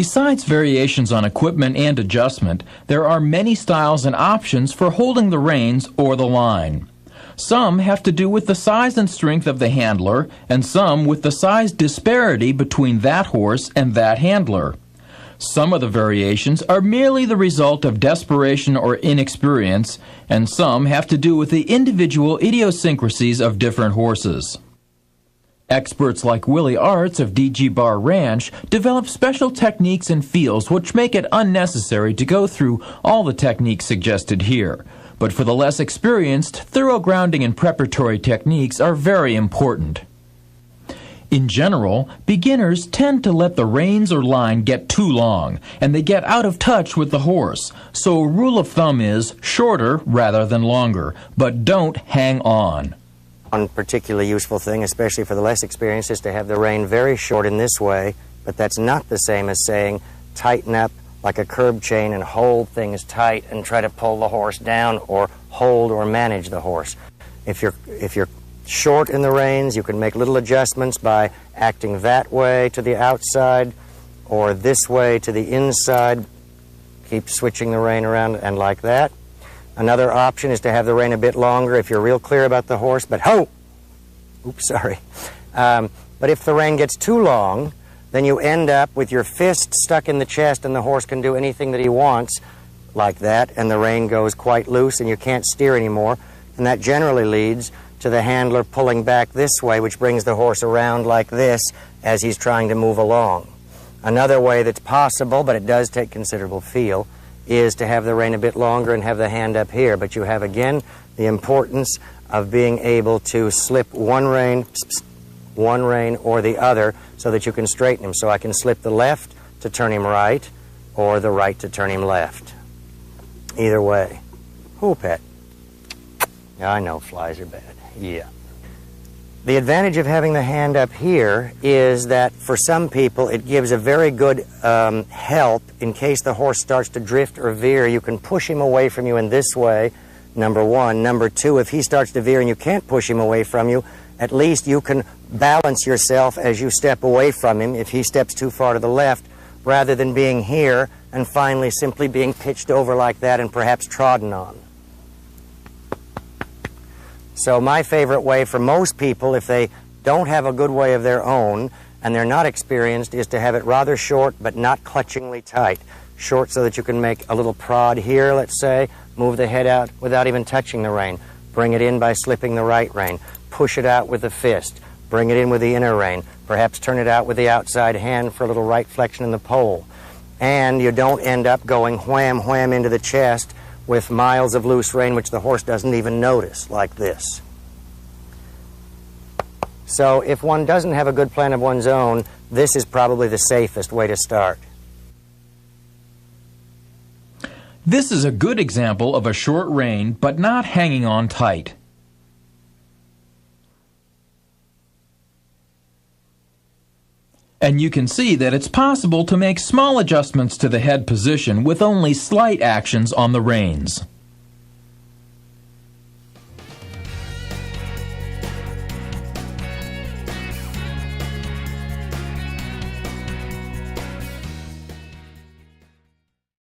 Besides variations on equipment and adjustment, there are many styles and options for holding the reins or the line. Some have to do with the size and strength of the handler, and some with the size disparity between that horse and that handler. Some of the variations are merely the result of desperation or inexperience, and some have to do with the individual idiosyncrasies of different horses. Experts like Willie Arts of DG Bar Ranch develop special techniques and feels which make it unnecessary to go through all the techniques suggested here. But for the less experienced, thorough grounding and preparatory techniques are very important. In general, beginners tend to let the reins or line get too long, and they get out of touch with the horse. So a rule of thumb is shorter rather than longer, but don't hang on. One particularly useful thing, especially for the less experienced, is to have the rein very short in this way, but that's not the same as saying tighten up like a curb chain and hold things tight and try to pull the horse down or hold or manage the horse. If you're short in the reins, you can make little adjustments by acting that way to the outside or this way to the inside. Keep switching the rein around and like that. Another option is to have the rein a bit longer if you're real clear about the horse, but oops, sorry. But if the rein gets too long, then you end up with your fist stuck in the chest and the horse can do anything that he wants like that, and the rein goes quite loose and you can't steer anymore, and that generally leads to the handler pulling back this way, which brings the horse around like this as he's trying to move along. Another way that's possible, but it does take considerable feel, is to have the rein a bit longer and have the hand up here, but you have again the importance of being able to slip one rein or the other so that you can straighten him. So I can slip the left to turn him right or the right to turn him left. Either way. Ooh, pet. I know flies are bad. Yeah. The advantage of having the hand up here is that for some people it gives a very good help in case the horse starts to drift or veer. You can push him away from you in this way, number one. Number two, if he starts to veer and you can't push him away from you, at least you can balance yourself as you step away from him if he steps too far to the left, rather than being here and finally simply being pitched over like that and perhaps trodden on. So my favorite way for most people, if they don't have a good way of their own and they're not experienced, is to have it rather short but not clutchingly tight. Short so that you can make a little prod here, let's say, move the head out without even touching the rein. Bring it in by slipping the right rein. Push it out with the fist. Bring it in with the inner rein. Perhaps turn it out with the outside hand for a little right flexion in the pole. And you don't end up going wham, wham into the chest with miles of loose rein which the horse doesn't even notice, like this. So if one doesn't have a good plan of one's own, this is probably the safest way to start. This is a good example of a short rein, but not hanging on tight. And you can see that it's possible to make small adjustments to the head position with only slight actions on the reins.